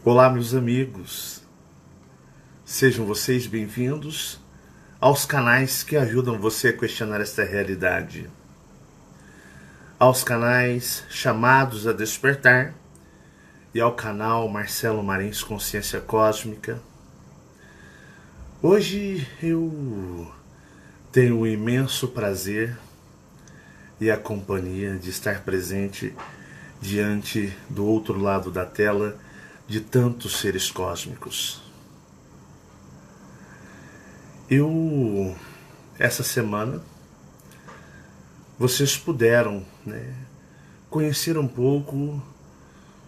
Olá, meus amigos. Sejam vocês bem-vindos aos canais que ajudam você a questionar esta realidade. Aos canais chamados a despertar e ao canal Marcelo Marins Consciência Cósmica. Hoje eu tenho o imenso prazer e a companhia de estar presente diante do outro lado da tela de tantos seres cósmicos. Essa semana, vocês puderam conhecer um pouco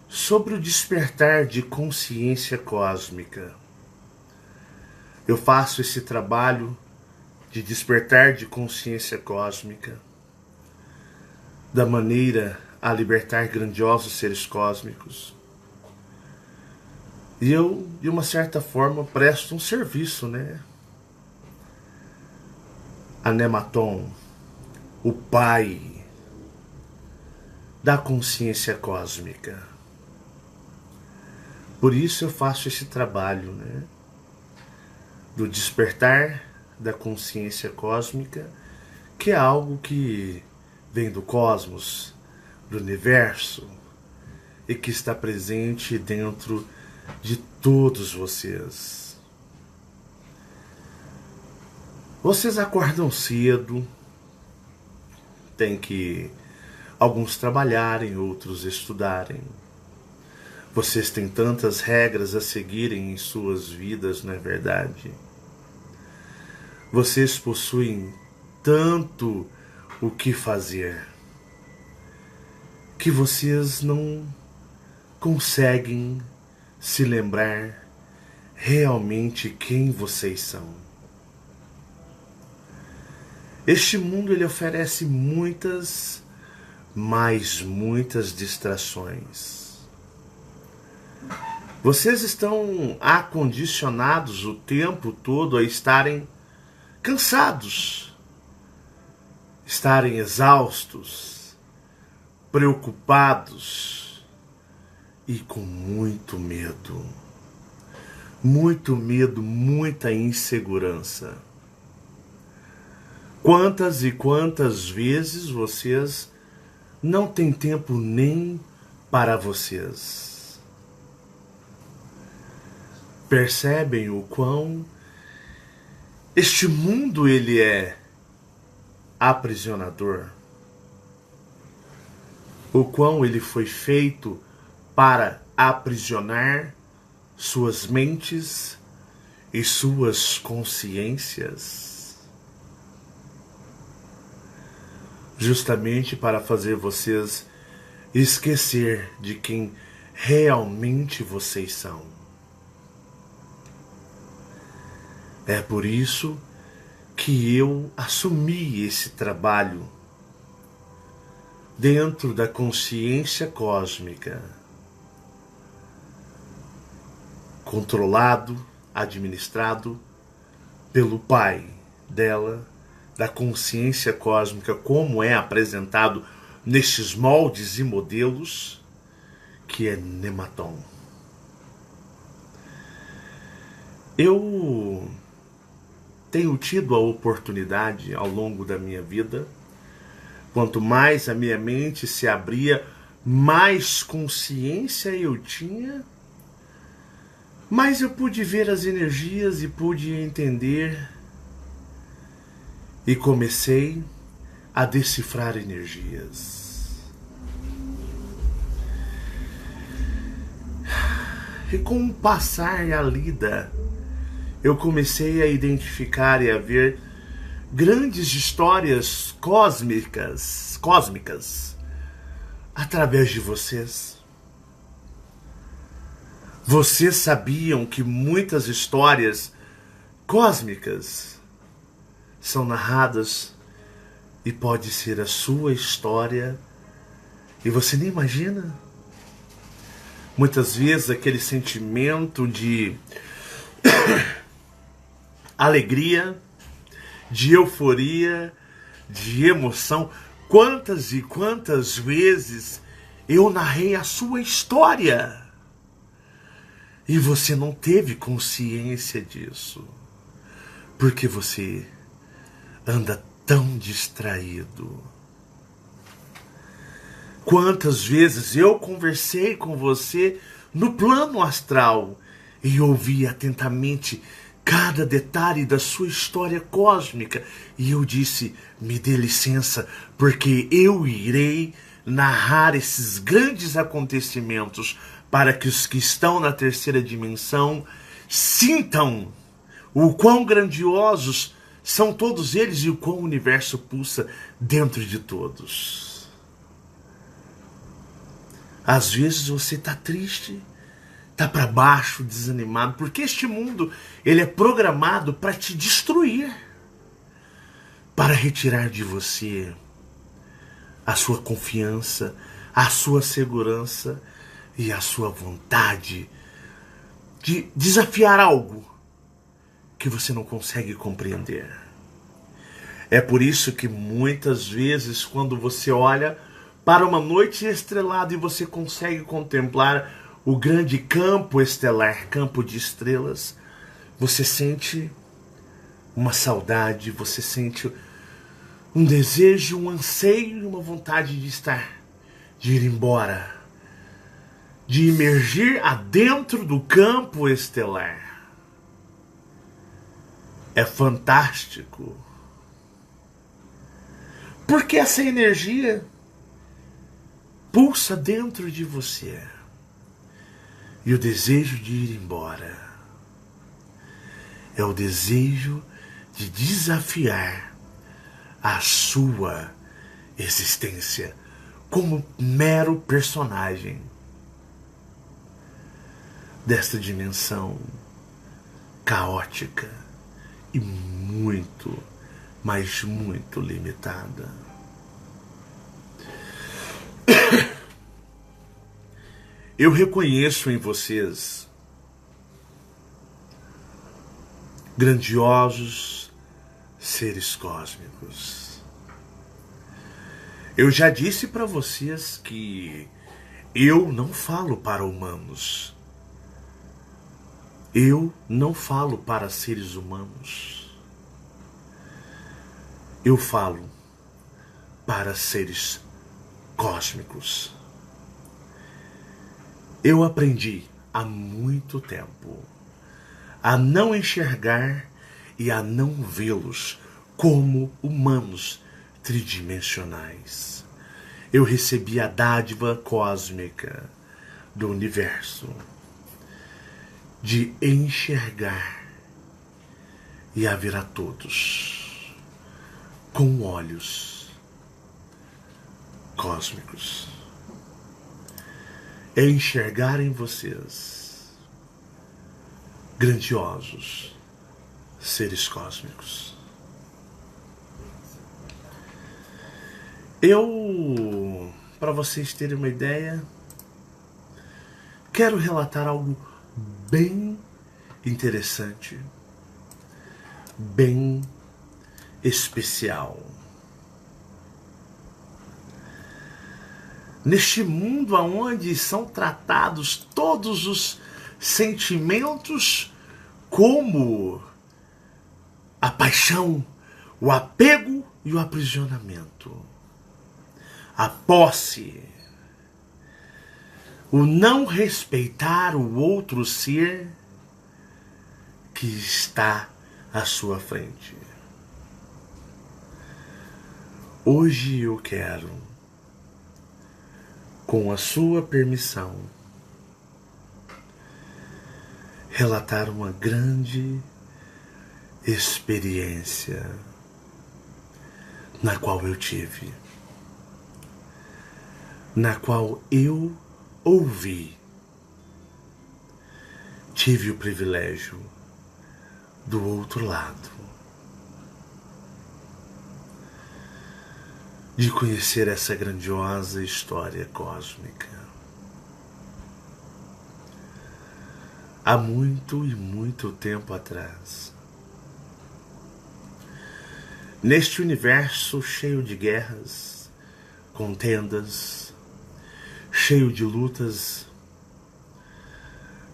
sobre o despertar de consciência cósmica. Eu faço esse trabalho de despertar de consciência cósmica da maneira a libertar grandiosos seres cósmicos. E eu, de uma certa forma, presto um serviço, a Nematon, o pai da consciência cósmica. Por isso eu faço esse trabalho, do despertar da consciência cósmica, que é algo que vem do cosmos, do universo, e que está presente dentro de todos vocês. Vocês acordam cedo, tem que alguns trabalharem, outros estudarem. Vocês têm tantas regras a seguirem em suas vidas, não é verdade? Vocês possuem tanto o que fazer que vocês não conseguem se lembrar realmente quem vocês são. Este mundo ele oferece muitas distrações. Vocês estão acondicionados o tempo todo a estarem cansados, estarem exaustos, preocupados e com muito medo. Muito medo, muita insegurança. Quantas e quantas vezes vocês não têm tempo nem para vocês? Percebem o quão este mundo ele é aprisionador? O quão ele foi feito para aprisionar suas mentes e suas consciências? Justamente para fazer vocês esquecer de quem realmente vocês são. É por isso que eu assumi esse trabalho dentro da consciência cósmica, controlado, administrado pelo pai dela, da consciência cósmica, como é apresentado nestes moldes e modelos, que é Nematon. Eu tenho tido a oportunidade ao longo da minha vida, quanto mais a minha mente se abria, mais consciência eu tinha, mais eu pude ver as energias e pude entender. E comecei a decifrar energias. E com o passar e a lida, eu comecei a identificar e a ver grandes histórias cósmicas através de vocês. Vocês sabiam que muitas histórias cósmicas são narradas e pode ser a sua história e você nem imagina? Muitas vezes aquele sentimento de alegria, de euforia, de emoção. Quantas e quantas vezes eu narrei a sua história E você não teve consciência disso, porque você anda tão distraído. Quantas vezes eu conversei com você no plano astral e ouvi atentamente cada detalhe da sua história cósmica, e eu disse: me dê licença, porque eu irei narrar esses grandes acontecimentos para que os que estão na terceira dimensão sintam o quão grandiosos são todos eles e o quão o universo pulsa dentro de todos. Às vezes você está triste, está para baixo, desanimado, porque este mundo ele é programado para te destruir, para retirar de você a sua confiança, a sua segurança e a sua vontade de desafiar algo que você não consegue compreender. É por isso que muitas vezes, quando você olha para uma noite estrelada e você consegue contemplar o grande campo estelar, campo de estrelas, você sente uma saudade, você sente um desejo, um anseio e uma vontade de estar, de ir embora, de imergir adentro do campo estelar. É fantástico. Porque essa energia pulsa dentro de você. E o desejo de ir embora é o desejo de desafiar a sua existência como mero personagem desta dimensão caótica e muito, mas muito limitada. Eu reconheço em vocês grandiosos seres cósmicos. Eu já disse para vocês que eu não falo para humanos. Eu não falo para seres humanos. Eu falo para seres cósmicos. Eu aprendi há muito tempo a não enxergar e a não vê-los como humanos tridimensionais. Eu recebi a dádiva cósmica do universo de enxergar e a ver a todos com olhos cósmicos. É enxergar em vocês grandiosos seres cósmicos. Eu, para vocês terem uma ideia, quero relatar algo bem interessante, bem especial. Neste mundo onde são tratados todos os sentimentos como a paixão, o apego e o aprisionamento, a posse, o não respeitar o outro ser que está à sua frente. Hoje eu quero, com a sua permissão, relatar uma grande experiência na qual eu tive, na qual eu ouvi, tive o privilégio do outro lado de conhecer essa grandiosa história cósmica. Há muito e muito tempo atrás, neste universo cheio de guerras, contendas, cheio de lutas,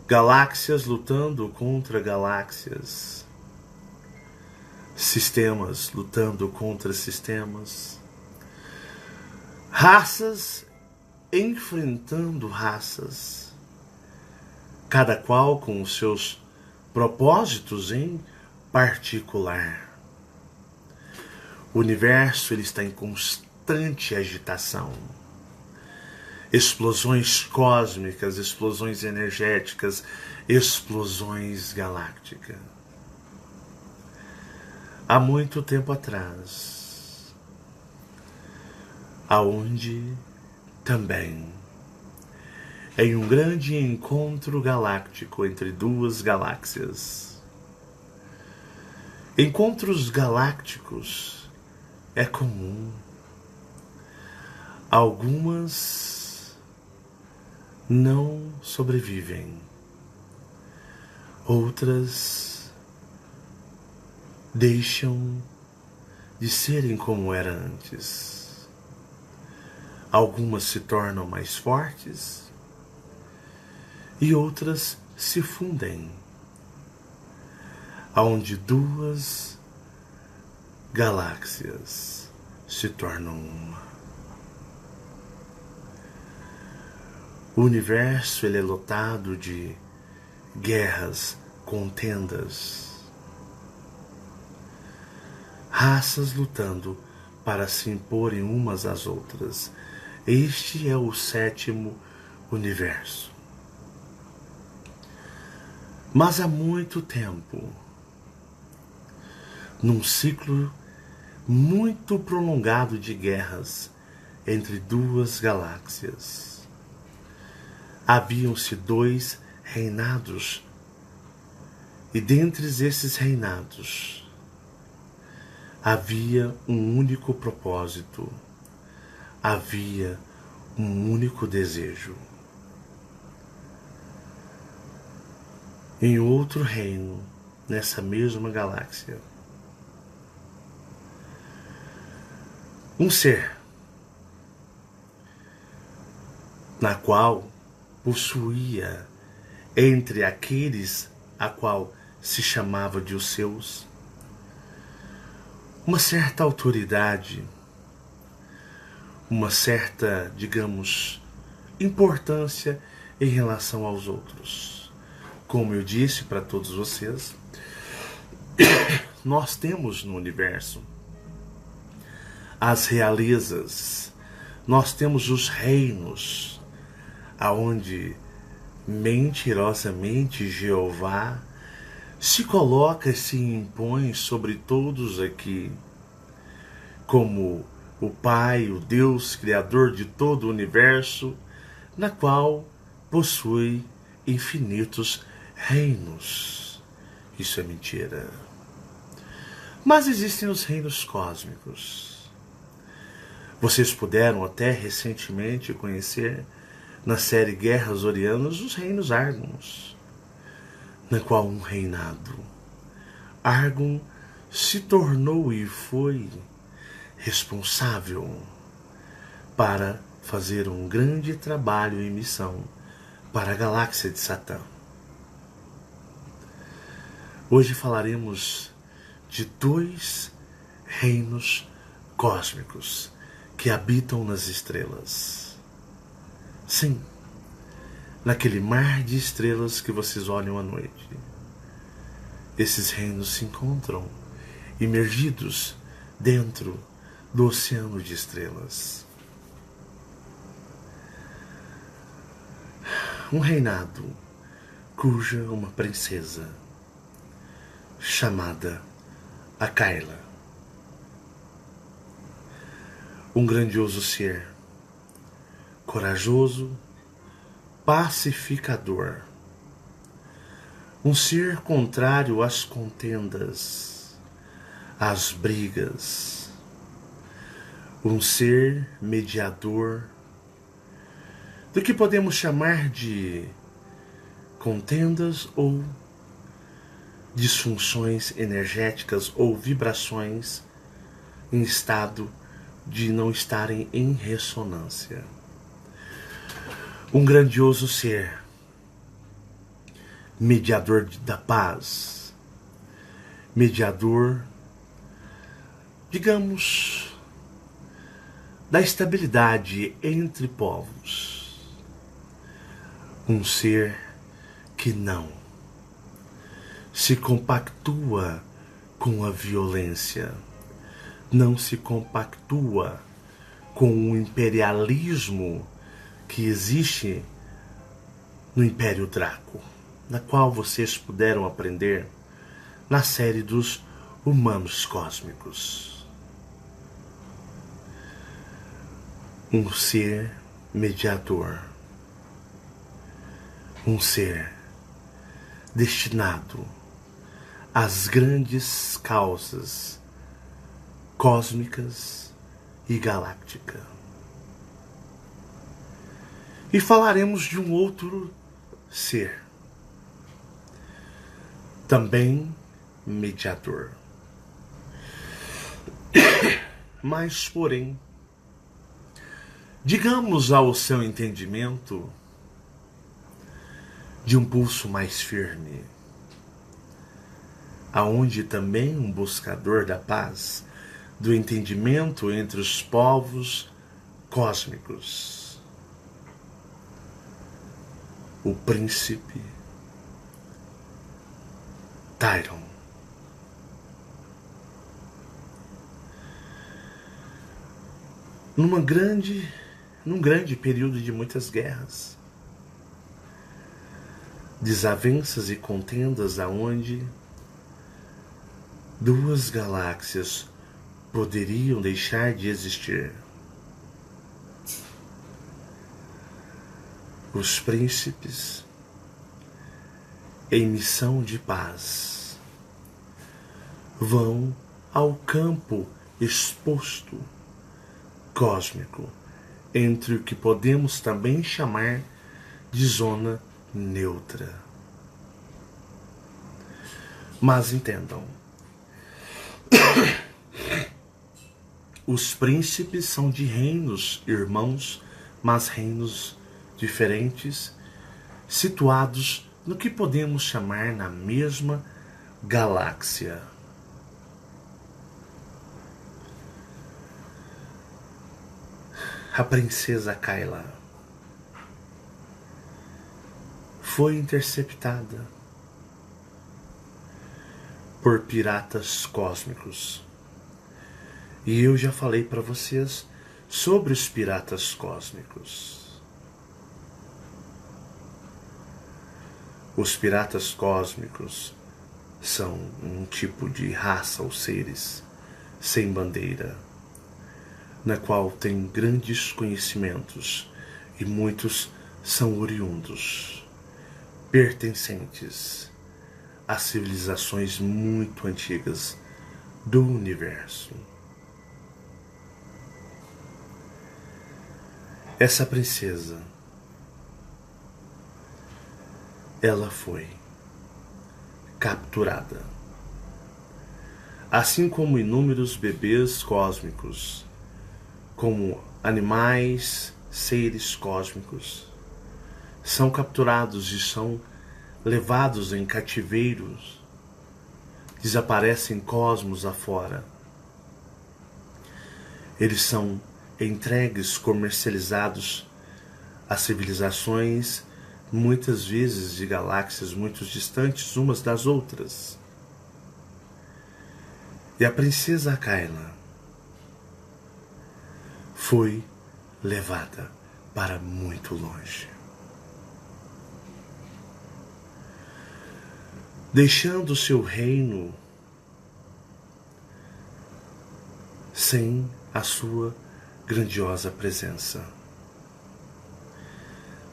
galáxias lutando contra galáxias, sistemas lutando contra sistemas, raças enfrentando raças, cada qual com os seus propósitos em particular. O universo ele está em constante agitação. Explosões cósmicas, explosões energéticas, explosões galácticas. Há muito tempo atrás, aonde também, em um grande encontro galáctico entre duas galáxias. Encontros galácticos é comum. Algumas não sobrevivem. Outras deixam de serem como era antes. Algumas se tornam mais fortes e outras se fundem, onde duas galáxias se tornam uma. O universo ele é lotado de guerras, contendas, raças lutando para se imporem umas às outras. Este é o sétimo universo. Mas há muito tempo, num ciclo muito prolongado de guerras entre duas galáxias, haviam-se dois reinados, e dentre esses reinados havia um único propósito, havia um único desejo. Em outro reino, nessa mesma galáxia, um ser na qual possuía entre aqueles a qual se chamava de os seus uma certa autoridade, uma certa, digamos, importância em relação aos outros. Como eu disse para todos vocês, nós temos no universo as realezas, nós temos os reinos, aonde mentirosamente Jeová se coloca e se impõe sobre todos aqui, como o Pai, o Deus Criador de todo o universo, na qual possui infinitos reinos. Isso é mentira. Mas existem os reinos cósmicos. Vocês puderam até recentemente conhecer, na série Guerras Orianas, os reinos Argons, na qual um reinado, Argon, se tornou e foi responsável para fazer um grande trabalho e missão para a galáxia de Satã. Hoje falaremos de dois reinos cósmicos que habitam nas estrelas. Sim, naquele mar de estrelas que vocês olham à noite. Esses reinos se encontram imergidos dentro do oceano de estrelas. Um reinado cuja uma princesa chamada Acaila, um grandioso ser, corajoso, pacificador, um ser contrário às contendas, às brigas, um ser mediador do que podemos chamar de contendas ou disfunções energéticas ou vibrações em estado de não estarem em ressonância. Um grandioso ser mediador da paz, mediador, digamos, da estabilidade entre povos. Um ser que não se compactua com a violência, não se compactua com o imperialismo que existe no Império Draco, na qual vocês puderam aprender na série dos Humanos Cósmicos. Um ser mediador, um ser destinado às grandes causas cósmicas e galácticas. E falaremos de um outro ser, também mediador, mas porém, digamos ao seu entendimento, de um pulso mais firme, aonde também um buscador da paz, do entendimento entre os povos cósmicos, o príncipe Tyron. Num grande período de muitas guerras, desavenças e contendas, aonde duas galáxias poderiam deixar de existir. Os príncipes, em missão de paz, vão ao campo exposto cósmico, entre o que podemos também chamar de zona neutra. Mas entendam, os príncipes são de reinos irmãos, mas reinos diferentes, situados no que podemos chamar na mesma galáxia. A princesa Kayla foi interceptada por piratas cósmicos. E eu já falei para vocês sobre os piratas cósmicos. Os piratas cósmicos são um tipo de raça ou seres sem bandeira, na qual tem grandes conhecimentos e muitos são oriundos, pertencentes a civilizações muito antigas do universo. Essa princesa, ela foi capturada, assim como inúmeros bebês cósmicos, como animais, seres cósmicos, são capturados e são levados em cativeiros, desaparecem cosmos afora. Eles são entregues, comercializados a civilizações, muitas vezes de galáxias muito distantes umas das outras. E a princesa Kayla foi levada para muito longe, deixando seu reino sem a sua grandiosa presença.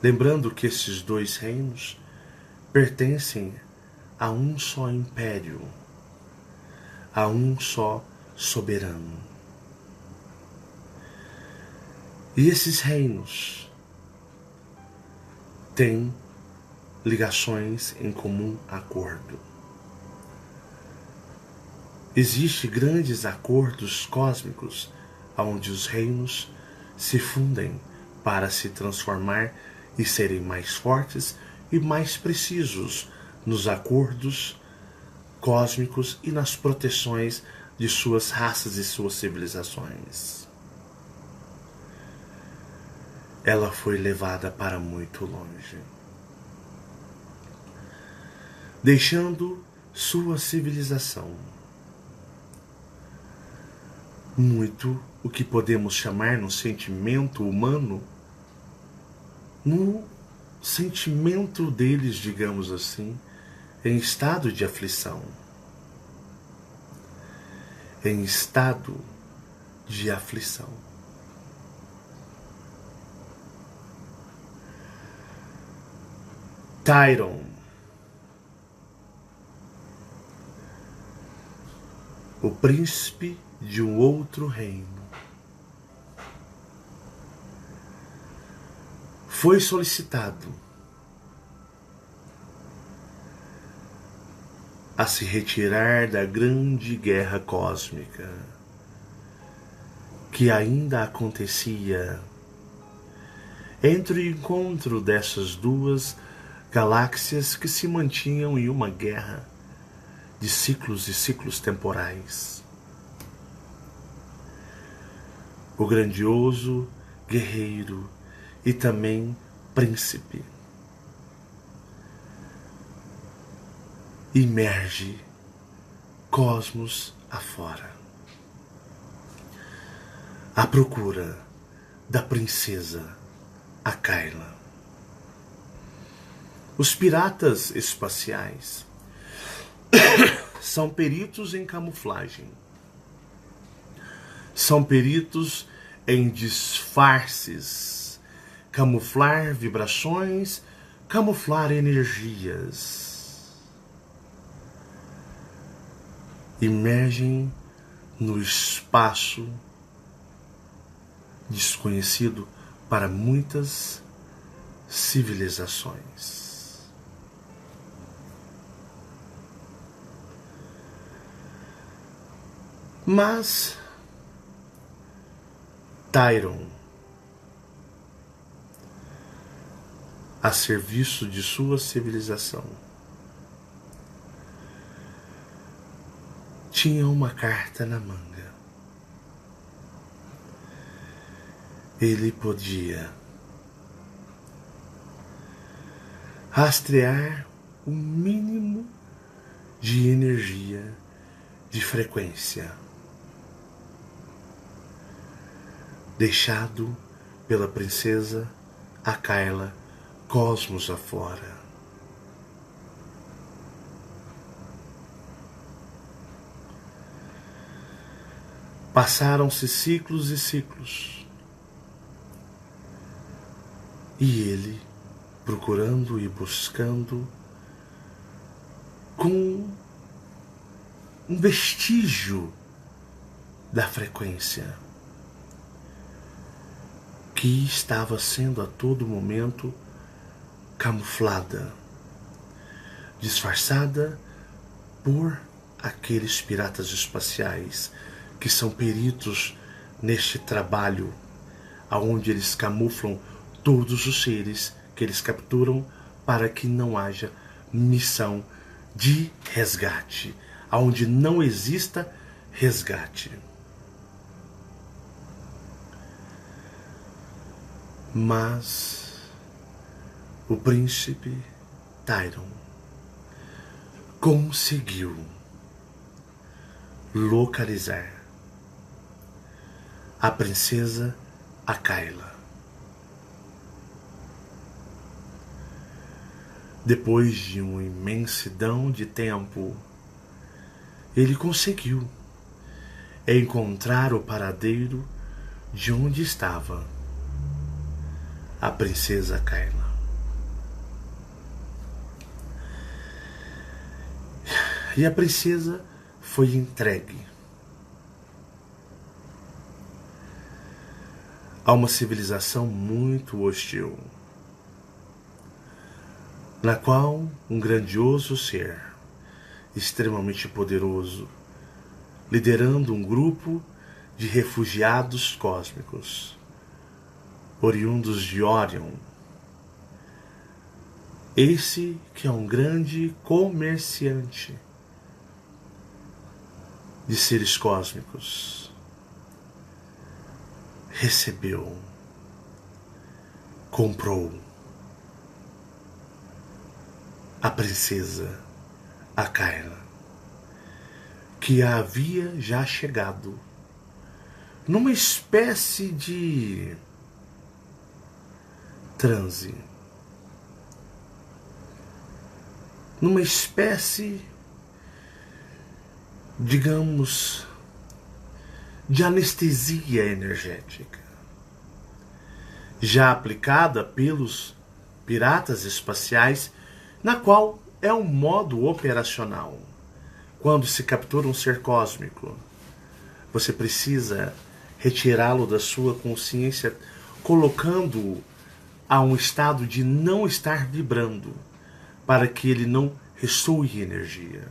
Lembrando que esses dois reinos pertencem a um só império, a um só soberano. E esses reinos têm ligações em comum acordo. Existem grandes acordos cósmicos onde os reinos se fundem para se transformar e serem mais fortes e mais precisos nos acordos cósmicos e nas proteções de suas raças e suas civilizações. Ela foi levada para muito longe, deixando sua civilização muito o que podemos chamar no sentimento humano, no sentimento deles, digamos assim, em estado de aflição, em estado de aflição. Tyron, o príncipe de um outro reino, foi solicitado a se retirar da grande guerra cósmica que ainda acontecia entre o encontro dessas duas galáxias que se mantinham em uma guerra de ciclos e ciclos temporais. O grandioso guerreiro e também príncipe emerge cosmos afora, à procura da princesa Aquila. Os piratas espaciais são peritos em camuflagem, são peritos em disfarces, camuflar vibrações, camuflar energias. Emergem no espaço desconhecido para muitas civilizações. Mas Tyron, a serviço de sua civilização, tinha uma carta na manga. Ele podia rastrear o mínimo de energia, de frequência, deixado pela princesa Aquila cosmos afora. Passaram-se ciclos e ciclos, e ele procurando e buscando com um vestígio da frequência que estava sendo a todo momento camuflada, disfarçada por aqueles piratas espaciais que são peritos neste trabalho, aonde eles camuflam todos os seres que eles capturam para que não haja missão de resgate, aonde não exista resgate. Mas o príncipe Tyron conseguiu localizar a princesa Aquila. Depois de uma imensidão de tempo, ele conseguiu encontrar o paradeiro de onde estava a princesa Aquila. E a princesa foi entregue a uma civilização muito hostil, na qual um grandioso ser, extremamente poderoso, liderando um grupo de refugiados cósmicos, oriundos de Orion, Esse que é um grande comerciante de seres cósmicos, recebeu, comprou a princesa Aquaila, que havia já chegado numa espécie de transe, numa espécie, digamos, de anestesia energética, já aplicada pelos piratas espaciais, na qual é um modo operacional. Quando se captura um ser cósmico, você precisa retirá-lo da sua consciência, colocando-o a um estado de não estar vibrando, para que ele não ressoe energia.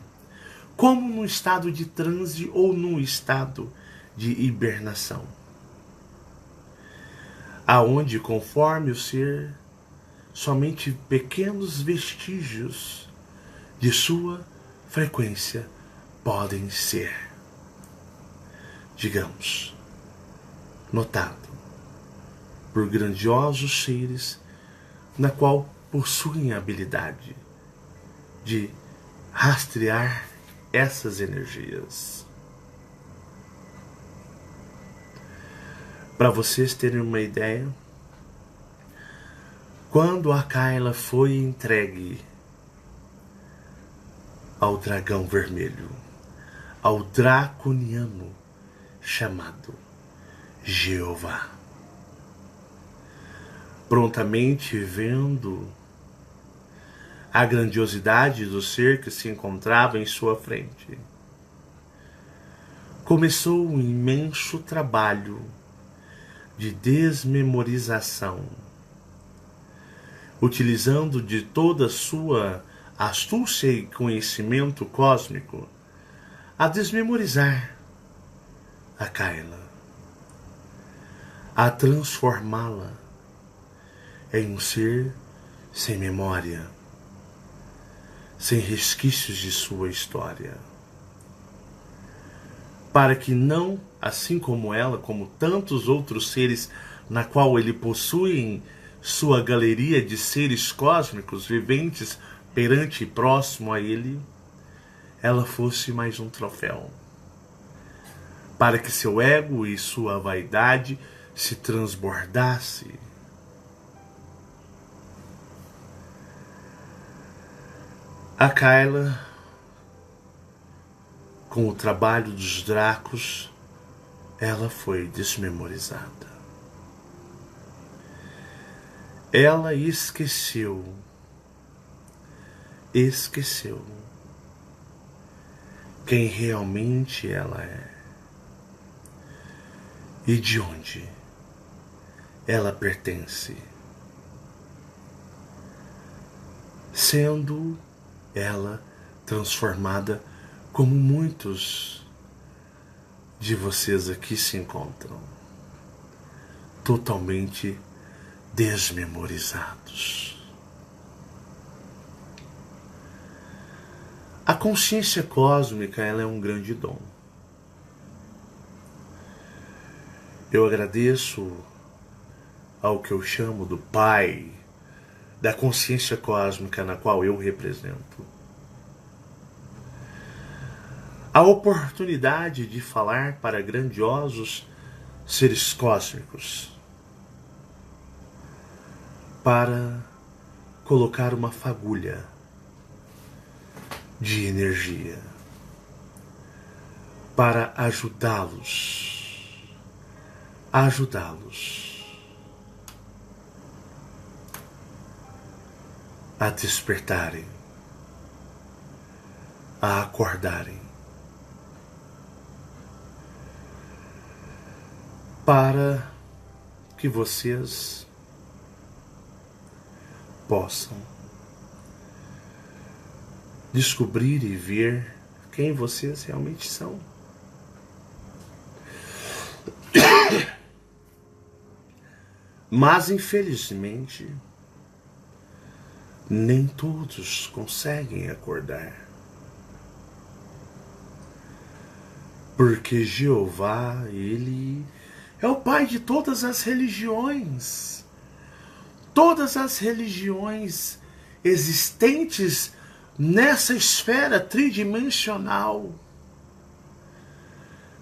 Como num estado de transe ou num estado de hibernação, aonde, conforme o ser, somente pequenos vestígios de sua frequência podem ser, digamos, notado por grandiosos seres na qual possuem a habilidade de rastrear essas energias. Para vocês terem uma ideia, quando a Aquaila foi entregue ao dragão vermelho, ao draconiano chamado Jeová, prontamente vendo a grandiosidade do ser que se encontrava em sua frente, começou um imenso trabalho de desmemorização, utilizando de toda a sua astúcia e conhecimento cósmico, a desmemorizar a Aquaila, a transformá-la em um ser sem memória, sem resquícios de sua história, para que não, assim como ela, como tantos outros seres na qual ele possui sua galeria de seres cósmicos viventes perante e próximo a ele, ela fosse mais um troféu, para que seu ego e sua vaidade se transbordasse. A Aquaila, com o trabalho dos Dracos, ela foi desmemorizada. Ela esqueceu quem realmente ela é e de onde ela pertence, sendo ela transformada como muitos de vocês aqui se encontram, totalmente desmemorizados. A consciência cósmica, ela é um grande dom. Eu agradeço ao que eu chamo do Pai da consciência cósmica na qual eu represento a oportunidade de falar para grandiosos seres cósmicos, para colocar uma fagulha de energia, para ajudá-los a despertarem, a acordarem, para que vocês possam descobrir e ver quem vocês realmente são. Mas, infelizmente, nem todos conseguem acordar. Porque Jeová, ele é o pai de todas as religiões. Todas as religiões existentes nessa esfera tridimensional,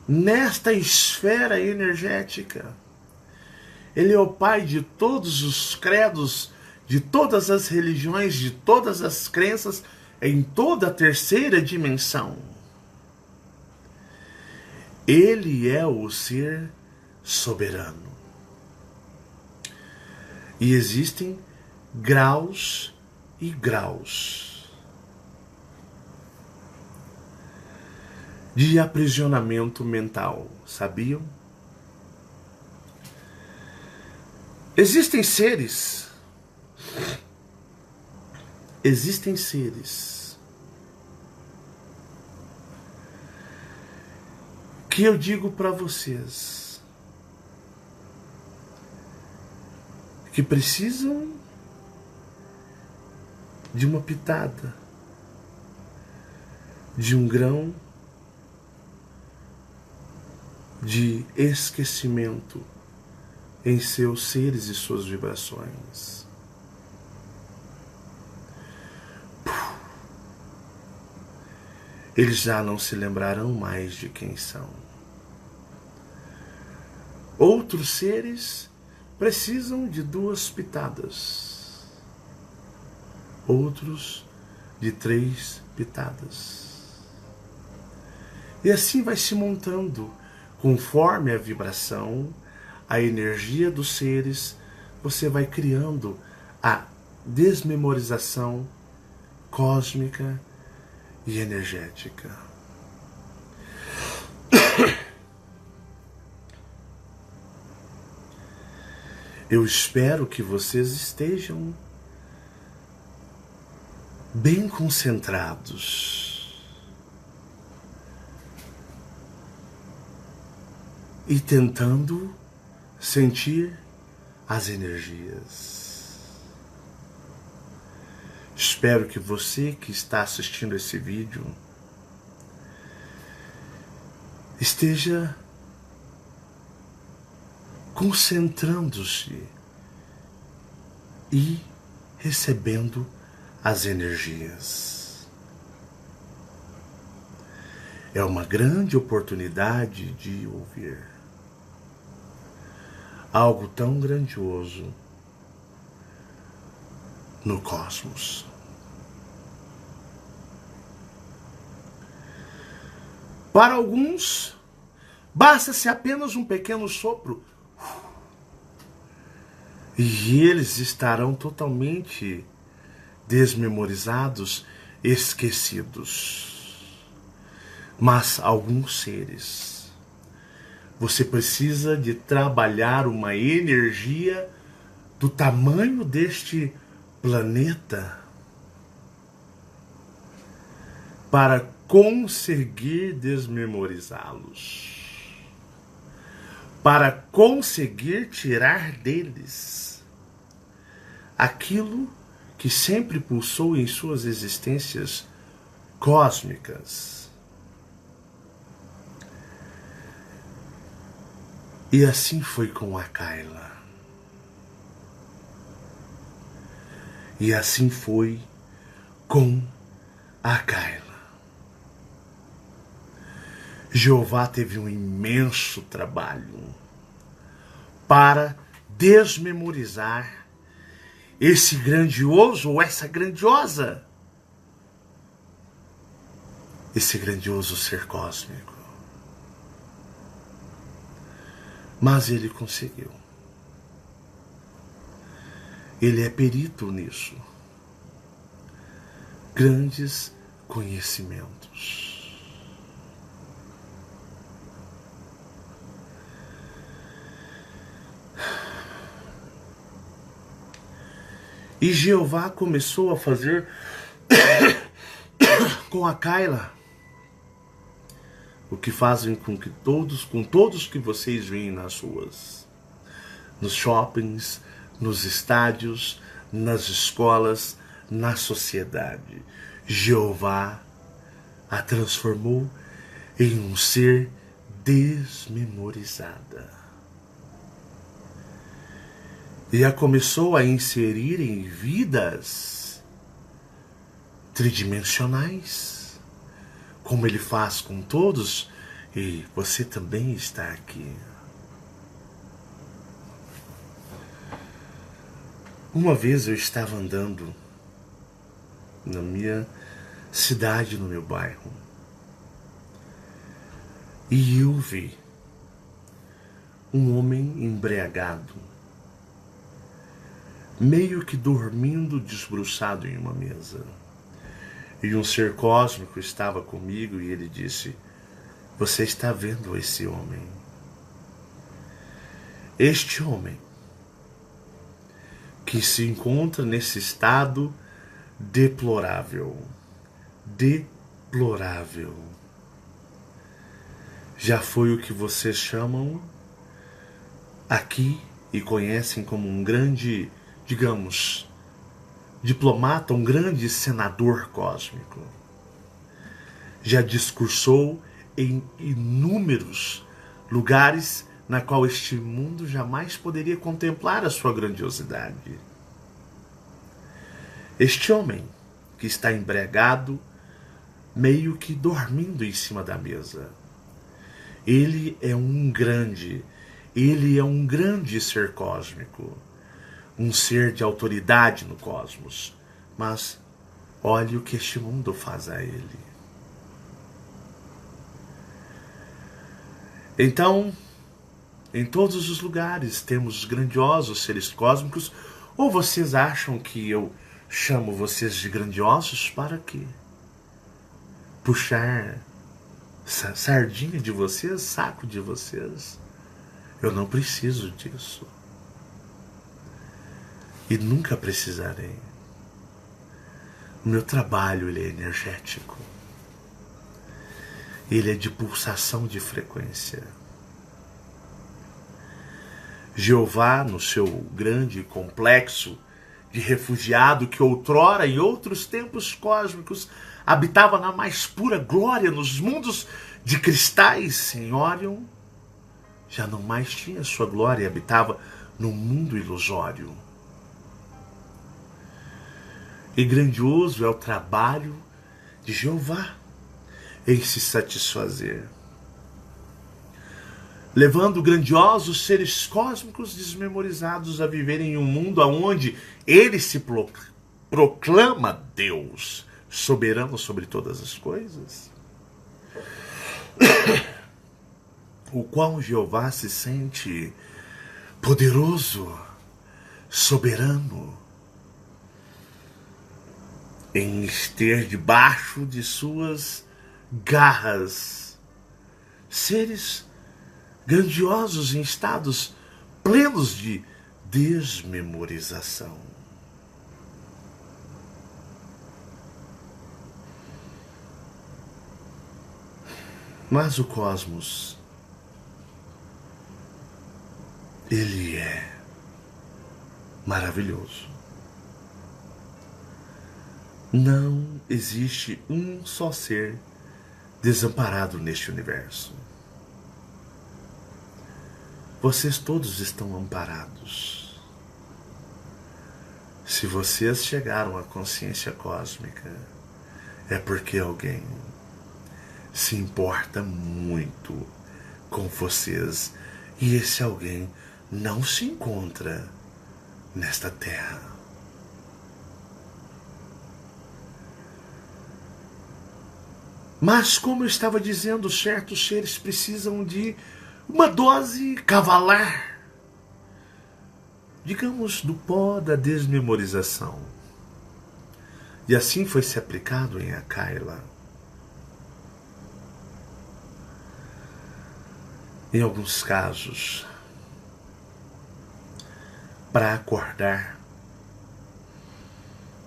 nesta esfera energética. Ele é o pai de todos os credos, de todas as religiões, de todas as crenças, em toda a terceira dimensão. Ele é o ser soberano. E existem graus e graus de aprisionamento mental, sabiam? Existem seres que eu digo para vocês que precisam de uma pitada, de um grão de esquecimento em seus seres e suas vibrações. Eles já não se lembrarão mais de quem são. Outros seres precisam de 2 pitadas. Outros de 3 pitadas. E assim vai se montando, conforme a vibração, a energia dos seres, você vai criando a desmemorização cósmica e energética. Eu espero que vocês estejam bem concentrados e tentando sentir as energias. Espero que você que está assistindo esse vídeo esteja concentrando-se e recebendo as energias. É uma grande oportunidade de ouvir algo tão grandioso no cosmos. Para alguns, basta-se apenas um pequeno sopro e eles estarão totalmente desmemorizados, esquecidos. Mas alguns seres, você precisa de trabalhar uma energia do tamanho deste planeta para conseguir desmemorizá-los, para conseguir tirar deles aquilo que sempre pulsou em suas existências cósmicas. E assim foi com a Kayla. E assim foi com a Kayla. Jeová teve um imenso trabalho para desmemorizar esse grandioso ou essa grandiosa, esse grandioso ser cósmico. Mas ele conseguiu. Ele é perito nisso. Grandes conhecimentos. E Jeová começou a fazer com a Kayla o que fazem com todos que vocês veem nas ruas, nos shoppings, nos estádios, nas escolas, na sociedade. Jeová a transformou em um ser desmemorizada. E a começou a inserir em vidas tridimensionais, como ele faz com todos, e você também está aqui. Uma vez eu estava andando na minha cidade, no meu bairro, e eu vi um homem embriagado, meio que dormindo desbruçado em uma mesa. E um ser cósmico estava comigo e ele disse: você está vendo esse homem? Este homem que se encontra nesse estado deplorável, já foi o que vocês chamam aqui e conhecem como um grande, digamos, diplomata, um grande senador cósmico. Já discursou em inúmeros lugares na qual este mundo jamais poderia contemplar a sua grandiosidade. Este homem que está embriagado, meio que dormindo em cima da mesa, ele é um grande ser cósmico, um ser de autoridade no cosmos. Mas olhe o que este mundo faz a ele. Então, em todos os lugares temos grandiosos seres cósmicos. Ou vocês acham que eu chamo vocês de grandiosos para quê? Puxar sardinha de vocês, saco de vocês? Eu não preciso disso. E nunca precisarei. O meu trabalho, ele é energético. Ele é de pulsação de frequência. Jeová, no seu grande complexo de refugiado que outrora, em outros tempos cósmicos, habitava na mais pura glória nos mundos de cristais em Órion, já não mais tinha sua glória e habitava no mundo ilusório. E grandioso é o trabalho de Jeová em se satisfazer, levando grandiosos seres cósmicos desmemorizados a viverem em um mundo onde ele se proclama Deus, soberano sobre todas as coisas, o qual Jeová se sente poderoso, soberano, em ter debaixo de suas garras seres grandiosos em estados plenos de desmemorização. Mas o cosmos, ele é maravilhoso. Não existe um só ser desamparado neste universo. Vocês todos estão amparados. Se vocês chegaram à consciência cósmica, é porque alguém se importa muito com vocês. E esse alguém não se encontra nesta terra. Mas, como eu estava dizendo, certos seres precisam de uma dose cavalar, digamos, do pó da desmemorização. E assim foi se aplicado em Akaila. Em alguns casos, para acordar,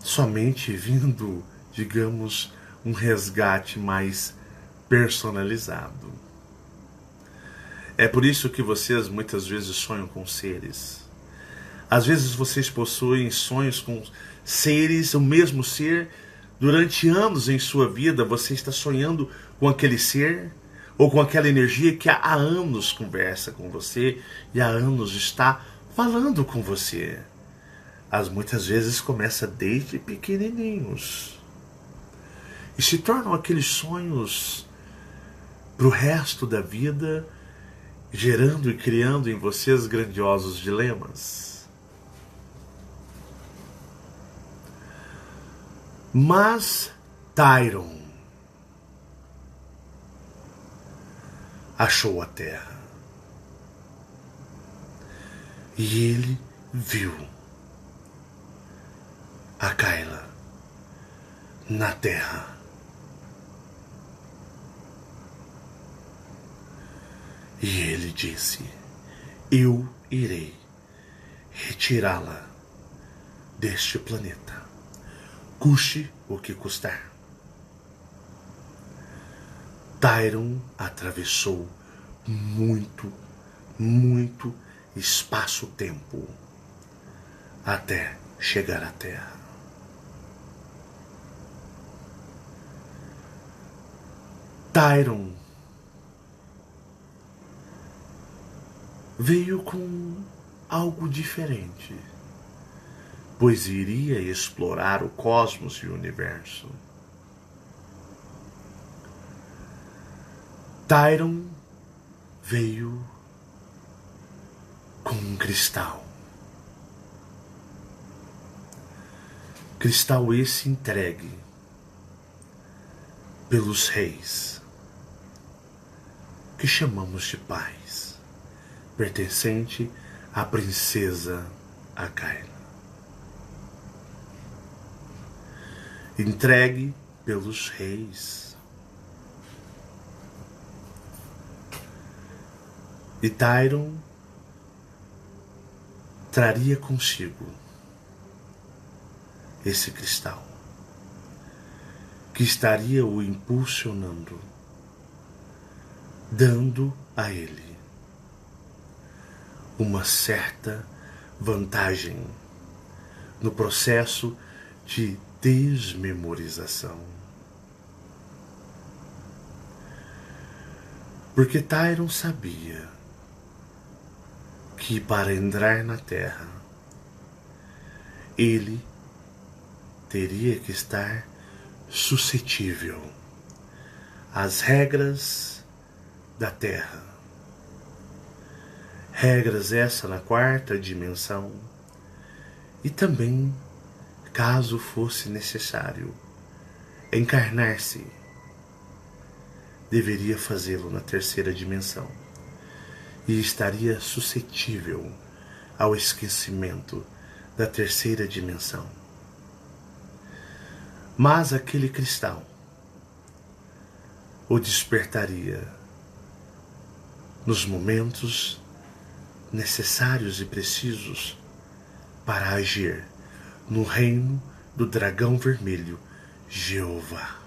somente vindo, digamos, um resgate mais personalizado. É por isso que vocês muitas vezes sonham com seres Às vezes vocês possuem sonhos com seres, o mesmo ser. Durante anos em sua vida você está sonhando com aquele ser ou com aquela energia que há anos conversa com você e há anos está falando com você. Muitas vezes começa desde pequenininhos e se tornam aqueles sonhos para o resto da vida, gerando e criando em vocês grandiosos dilemas. Mas Tyron achou a terra e ele viu a Kayla na terra. E ele disse: eu irei retirá-la deste planeta, custe o que custar. Tyron atravessou muito espaço-tempo até chegar à Terra. Tyron veio com algo diferente, pois iria explorar o cosmos e o universo. Tyron veio com um cristal. Cristal esse entregue pelos reis, que chamamos de pais, pertencente à princesa Kayla. Entregue pelos reis. E Tyron traria consigo esse cristal, que estaria o impulsionando, dando a ele uma certa vantagem no processo de desmemorização. Porque Tyron sabia que para entrar na Terra, ele teria que estar suscetível às regras da Terra. Regras essa na quarta dimensão. E também, caso fosse necessário encarnar-se, deveria fazê-lo na terceira dimensão. E estaria suscetível ao esquecimento da terceira dimensão. Mas aquele cristal o despertaria nos momentos necessários e precisos para agir no reino do dragão vermelho, Jeová.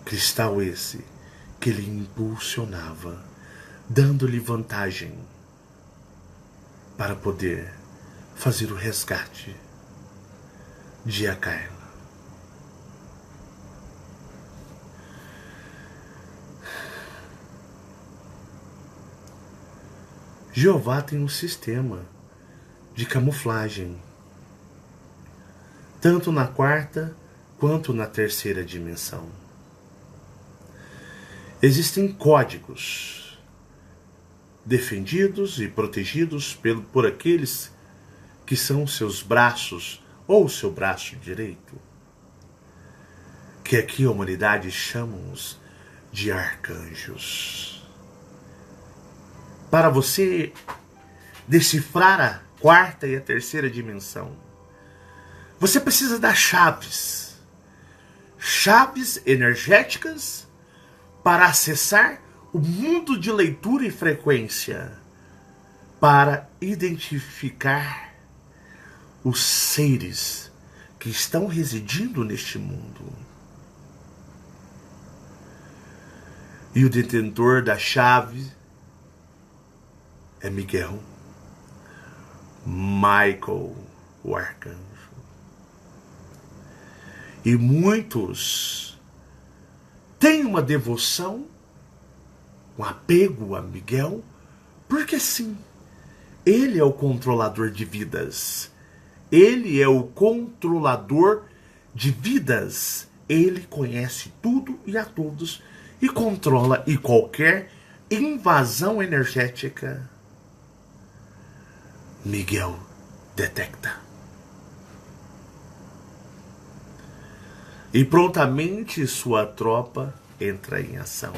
Cristal esse que lhe impulsionava, dando-lhe vantagem para poder fazer o resgate de Kayla. Jeová tem um sistema de camuflagem, tanto na quarta quanto na terceira dimensão. Existem códigos defendidos e protegidos por aqueles que são seus braços ou seu braço direito, que aqui a humanidade chamamos de arcanjos. Para você decifrar a quarta e a terceira dimensão, você precisa das chaves energéticas para acessar o mundo de leitura e frequência, para identificar os seres que estão residindo neste mundo. E o detentor da chave é Miguel, Michael, o arcanjo. E muitos têm uma devoção, um apego a Miguel, porque sim, ele é o controlador de vidas. Ele é o controlador de vidas. Ele conhece tudo e a todos e controla, e qualquer invasão energética Miguel detecta. E prontamente sua tropa entra em ação.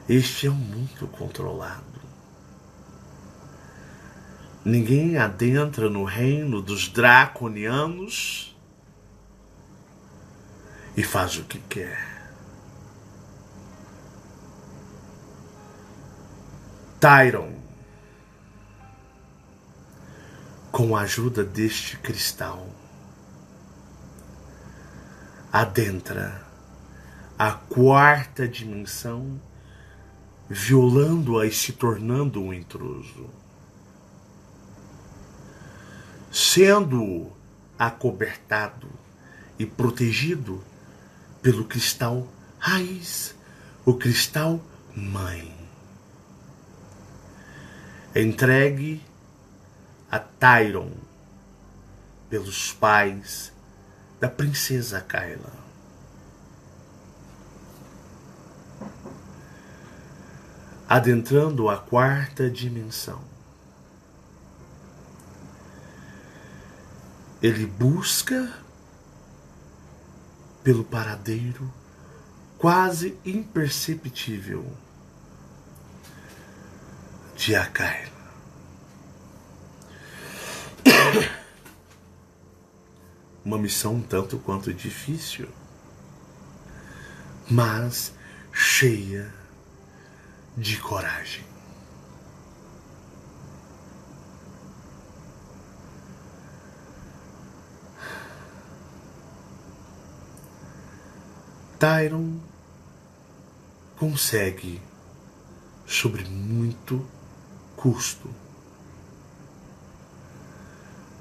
Este é um mundo controlado. Ninguém adentra no reino dos draconianos e faz o que quer. Tyron, com a ajuda deste cristal, adentra a quarta dimensão, violando-a e se tornando um intruso, sendo acobertado e protegido pelo cristal raiz, o cristal mãe. Entregue a Tyron pelos pais da princesa Kyla. Adentrando a quarta dimensão, ele busca pelo paradeiro quase imperceptível de Kyla. Uma missão um tanto quanto difícil, mas cheia de coragem. Tyron consegue, sobre muito custo,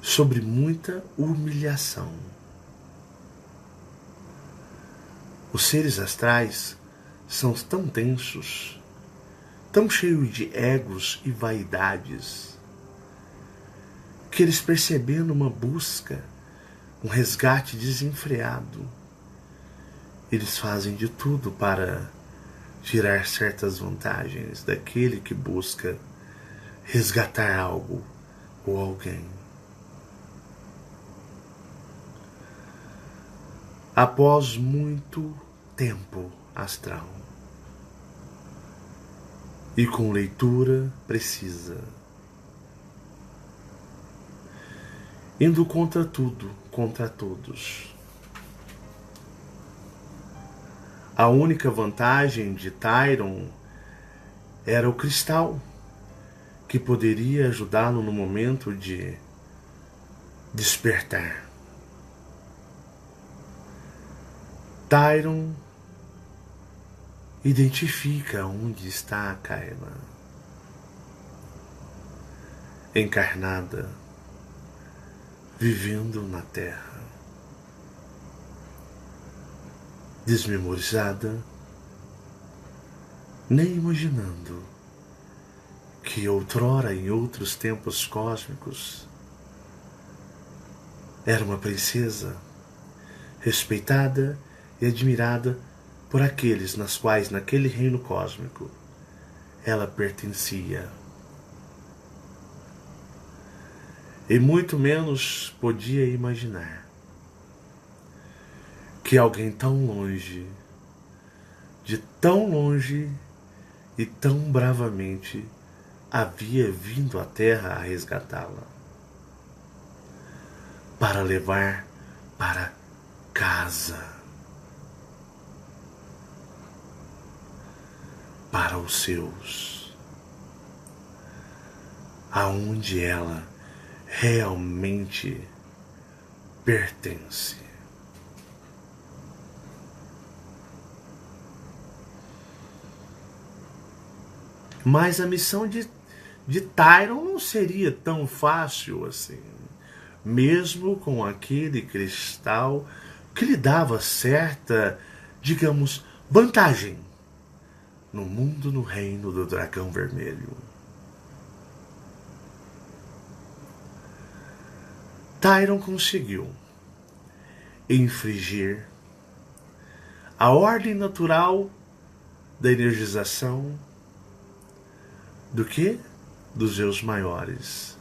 sobre muita humilhação. Os seres astrais são tão densos, tão cheios de egos e vaidades, que eles, percebendo uma busca, um resgate desenfreado, eles fazem de tudo para tirar certas vantagens daquele que busca resgatar algo ou alguém. Após muito tempo astral e com leitura precisa, indo contra tudo, contra todos. A única vantagem de Tyron era o cristal, que poderia ajudá-lo no momento de despertar. Tyron identifica onde está a Kyla, encarnada, vivendo na Terra, desmemorizada, nem imaginando que outrora, em outros tempos cósmicos, era uma princesa respeitada e admirada por aqueles nas quais, naquele reino cósmico, ela pertencia. E muito menos podia imaginar que alguém tão longe, de tão longe e tão bravamente, havia vindo à Terra a resgatá-la, para levar para casa, para os seus, aonde ela realmente pertence. Mas a missão de de Tyron não seria tão fácil assim, mesmo com aquele cristal que lhe dava certa, digamos, vantagem no mundo, no reino do dragão vermelho. Tyron conseguiu infringir a ordem natural da energização do que? Dos seus maiores.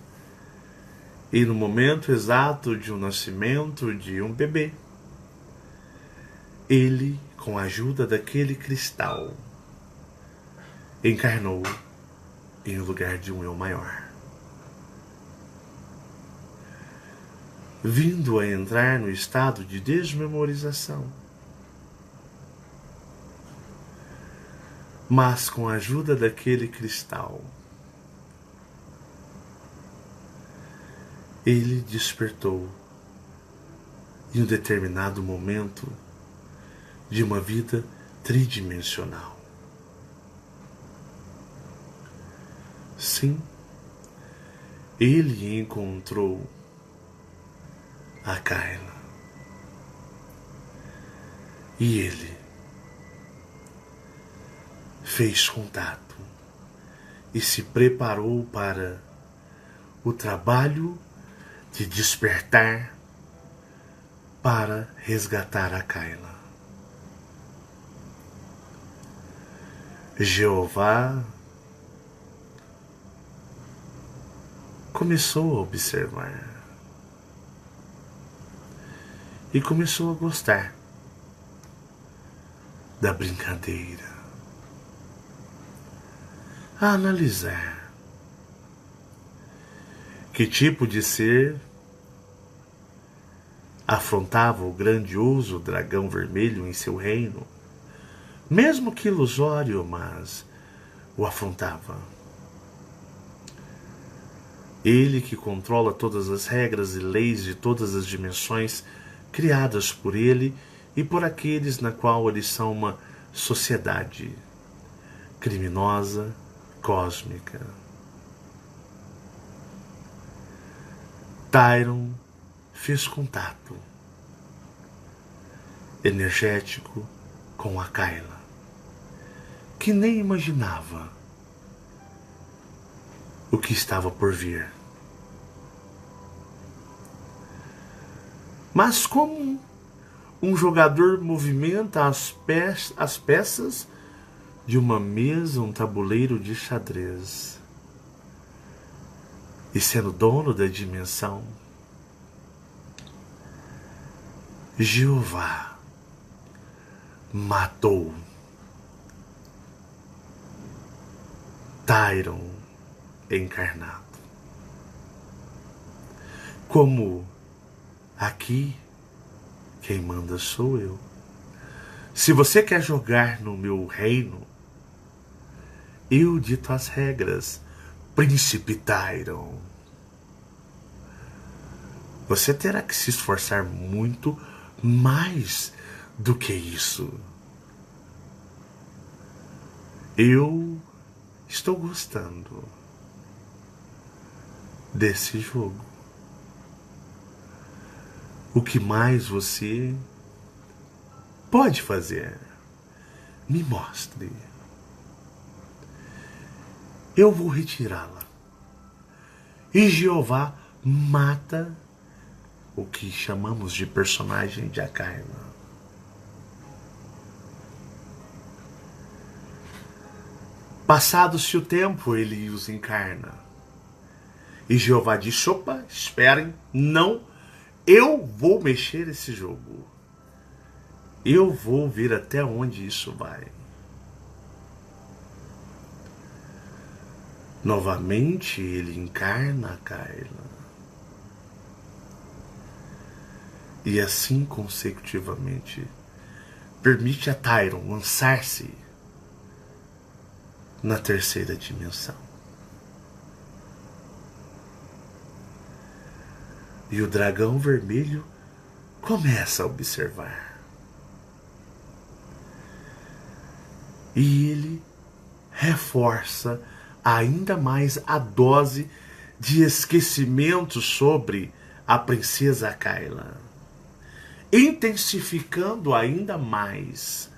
E no momento exato de um nascimento de um bebê, ele, com a ajuda daquele cristal, encarnou em lugar de um eu maior, vindo a entrar no estado de desmemorização. Mas com a ajuda daquele cristal, ele despertou em um determinado momento de uma vida tridimensional. Sim, ele encontrou a Kayla. E ele fez contato e se preparou para o trabalho de despertar para resgatar a Kayla. Jeová começou a observar e começou a gostar da brincadeira, a analisar que tipo de ser afrontava o grandioso dragão vermelho em seu reino, mesmo que ilusório, mas o afrontava. Ele que controla todas as regras e leis de todas as dimensões criadas por ele e por aqueles na qual eles são uma sociedade criminosa, cósmica. Tyron fez contato energético com a Kayla, que nem imaginava o que estava por vir. Mas como um jogador movimenta as peças de uma mesa, um tabuleiro de xadrez, e sendo dono da dimensão, Jeová matou Tyron encarnado. Como aqui quem manda sou eu. Se você quer jogar no meu reino, eu dito as regras, Príncipe Tyron. Você terá que se esforçar muito mais do que isso. Eu estou gostando desse jogo. O que mais você pode fazer? Me mostre. Eu vou retirá-la. E Jeová mata o que chamamos de personagem de Kayla. Passado-se o tempo, ele os encarna. E Jeová diz: opa, esperem, não, eu vou mexer esse jogo. Eu vou ver até onde isso vai. Novamente ele encarna a Kayla. E assim consecutivamente permite a Tyron lançar-se na terceira dimensão. E o dragão vermelho começa a observar. E ele reforça ainda mais a dose de esquecimento sobre a princesa Kayla, intensificando ainda mais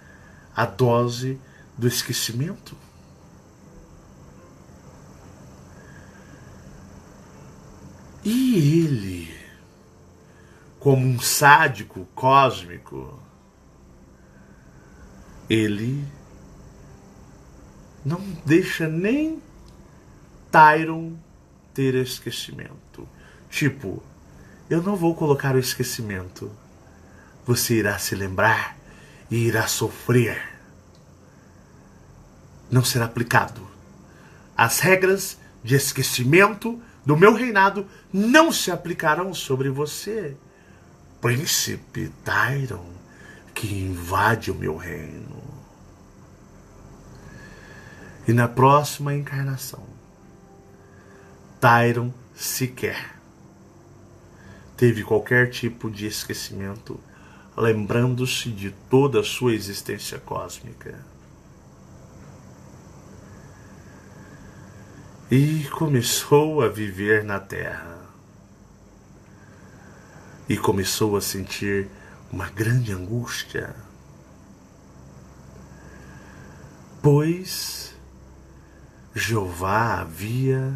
a dose do esquecimento. E ele, como um sádico cósmico, ele não deixa nem Tyron ter esquecimento. Tipo, eu não vou colocar o esquecimento. Você irá se lembrar e irá sofrer. Não será aplicado. As regras de esquecimento do meu reinado não se aplicarão sobre você, príncipe Tyron, que invade o meu reino. E na próxima encarnação, Tyron sequer teve qualquer tipo de esquecimento, lembrando-se de toda a sua existência cósmica. E começou a viver na Terra. E começou a sentir uma grande angústia, pois Jeová havia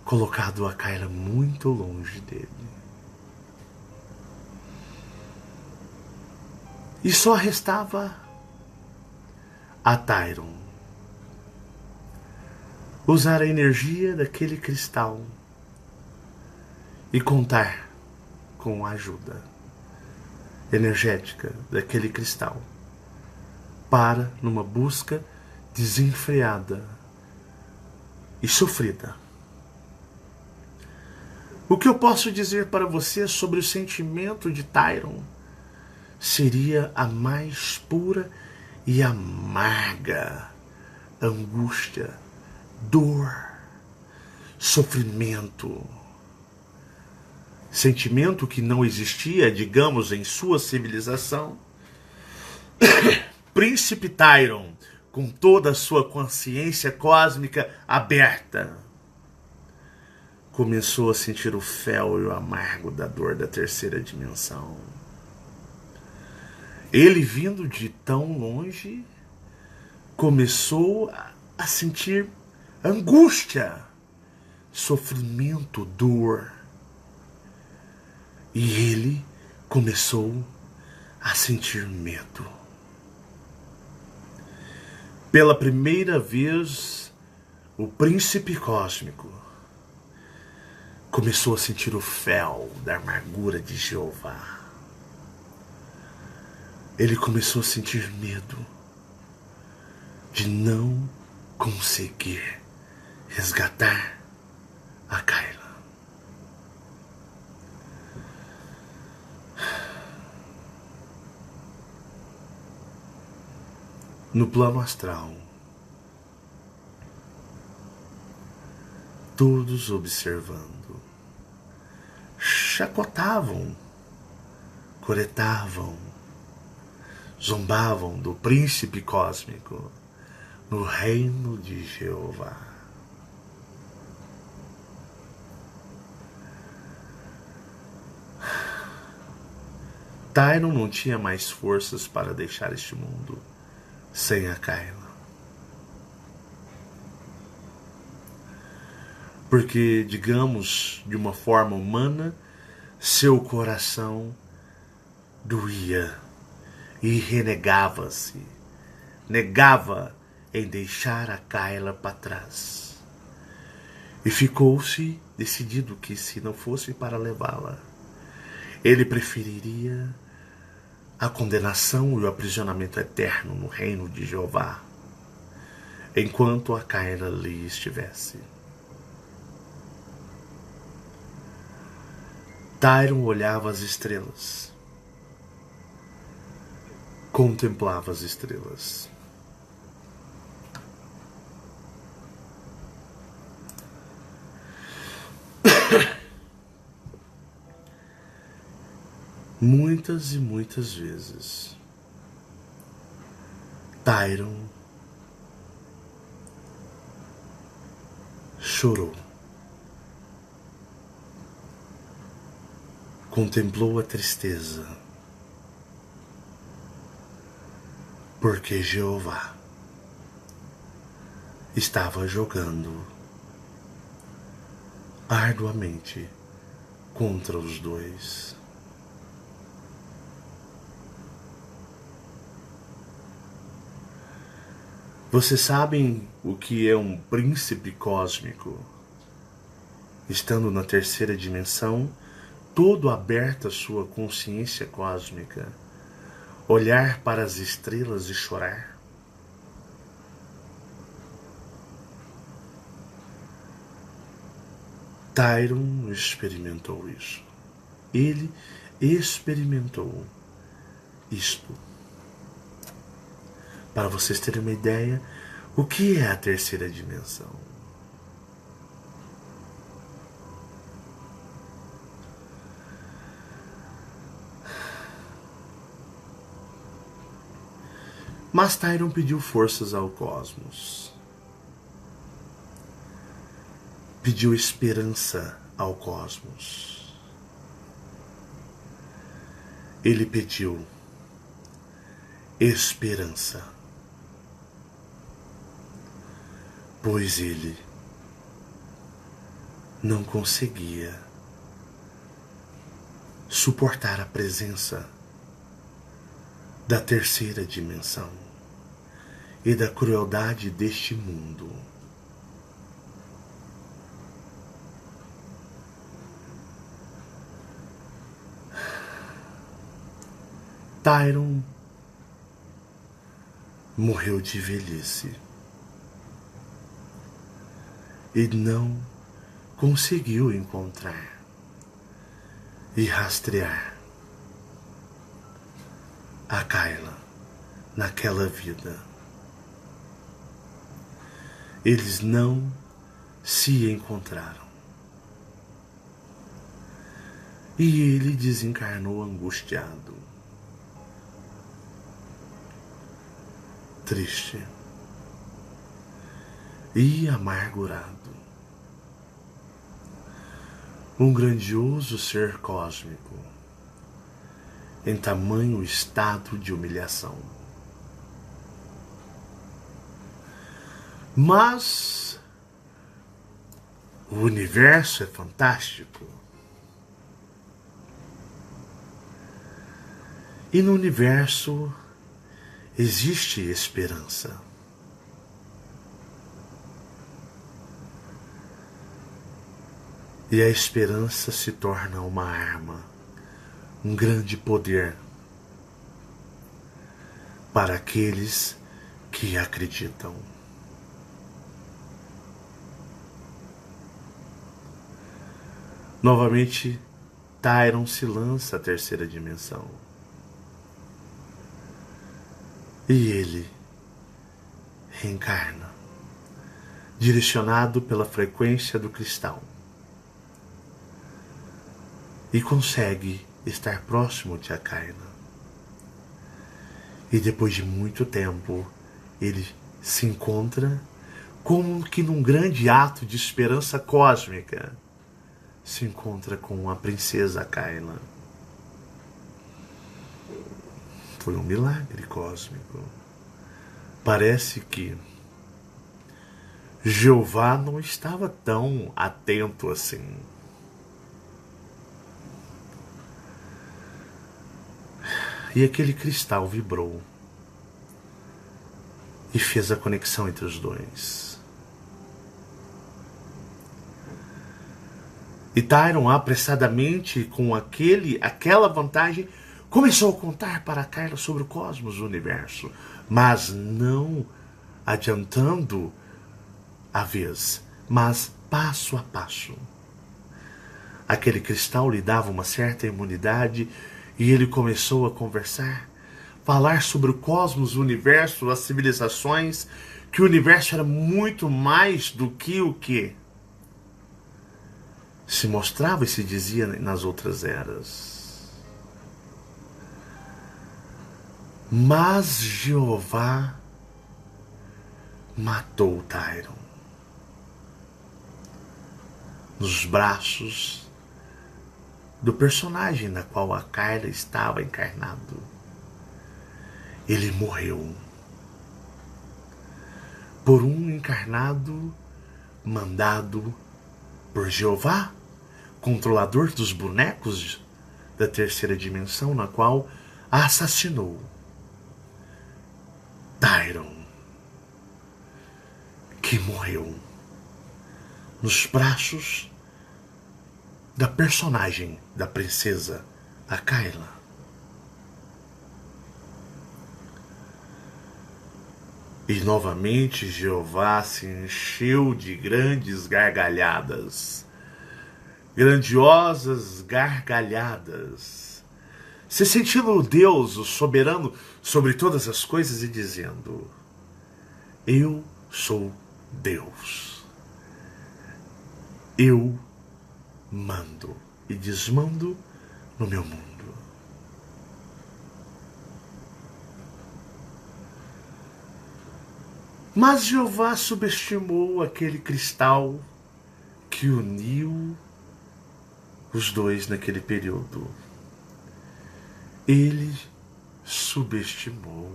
colocado a Kayla muito longe dele. E só restava a Tyron usar a energia daquele cristal e contar com a ajuda energética daquele cristal para, numa busca desenfreada e sofrida. O que eu posso dizer para você sobre o sentimento de Tyron seria a mais pura e amarga angústia, dor, sofrimento. Sentimento que não existia, digamos, em sua civilização. Príncipe Tyron, com toda a sua consciência cósmica aberta, começou a sentir o fel e o amargo da dor da terceira dimensão. Ele, vindo de tão longe, começou a sentir angústia, sofrimento, dor. E ele começou a sentir medo. Pela primeira vez, o príncipe cósmico começou a sentir o fel da amargura de Jeová. Ele começou a sentir medo de não conseguir resgatar a Kayla. No plano astral, todos observando, chacotavam, coretavam, zombavam do príncipe cósmico no reino de Jeová. Tyron não tinha mais forças para deixar este mundo sem a Kayla. Porque, digamos, de uma forma humana, seu coração doía e renegava-se, negava em deixar a Kayla para trás. E ficou-se decidido que, se não fosse para levá-la, ele preferiria a condenação e o aprisionamento eterno no reino de Jeová, enquanto a Kayla ali estivesse. Tyron olhava as estrelas, contemplava as estrelas. Muitas e muitas vezes, Tyron chorou, contemplou a tristeza, porque Jeová estava jogando arduamente contra os dois. Vocês sabem o que é um príncipe cósmico? Estando na terceira dimensão, todo aberto à sua consciência cósmica, olhar para as estrelas e chorar? Tyron experimentou isso. Ele experimentou isto. Para vocês terem uma ideia, o que é a terceira dimensão? Mas Tyron pediu forças ao cosmos. Pediu esperança ao cosmos. Ele pediu esperança, pois ele não conseguia suportar a presença da terceira dimensão e da crueldade deste mundo. Tyron morreu de velhice e não conseguiu encontrar e rastrear a Kayla naquela vida. Eles não se encontraram. E ele desencarnou angustiado, triste e amargurado. Um grandioso ser cósmico em tamanho estado de humilhação. Mas o universo é fantástico. E no universo existe esperança. E a esperança se torna uma arma, um grande poder para aqueles que acreditam. Novamente, Tyron se lança à terceira dimensão. E ele reencarna, direcionado pela frequência do cristal. E consegue estar próximo de Kayla. E depois de muito tempo, ele se encontra como que num grande ato de esperança cósmica. Se encontra com a princesa Kayla. Foi um milagre cósmico. Parece que Jeová não estava tão atento assim. E aquele cristal vibrou e fez a conexão entre os dois. E Tyron, apressadamente, com aquela vantagem, começou a contar para Kayla sobre o cosmos, o universo, mas não adiantando a vez, mas passo a passo. Aquele cristal lhe dava uma certa imunidade e ele começou a conversar, falar sobre o cosmos, o universo, as civilizações, que o universo era muito mais do que o que se mostrava e se dizia nas outras eras. Mas Jeová matou Tyron. nos braços do personagem na qual a Carla estava encarnado. Ele morreu por um encarnado mandado por Jeová, controlador dos bonecos da terceira dimensão, na qual assassinou Tyron, que morreu nos braços da personagem da princesa, a Carla. E novamente Jeová se encheu de grandes gargalhadas, grandiosas gargalhadas, se sentindo o Deus, o soberano sobre todas as coisas, e dizendo: eu sou Deus. Eu mando e desmando no meu mundo. Mas Jeová subestimou aquele cristal que uniu os dois naquele período. Ele subestimou.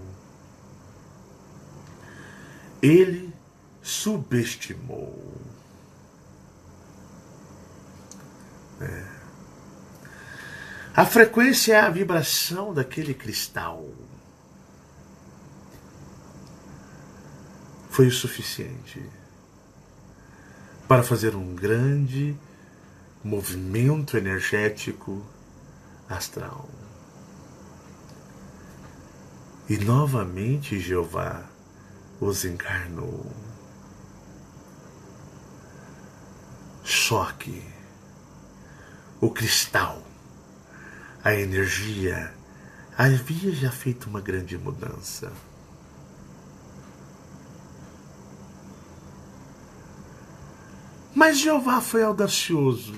Ele subestimou. A frequência é a vibração daquele cristal. Foi o suficiente para fazer um grande movimento energético astral. E novamente Jeová os encarnou. Só que o cristal, a energia, havia já feito uma grande mudança. Mas Jeová foi audacioso.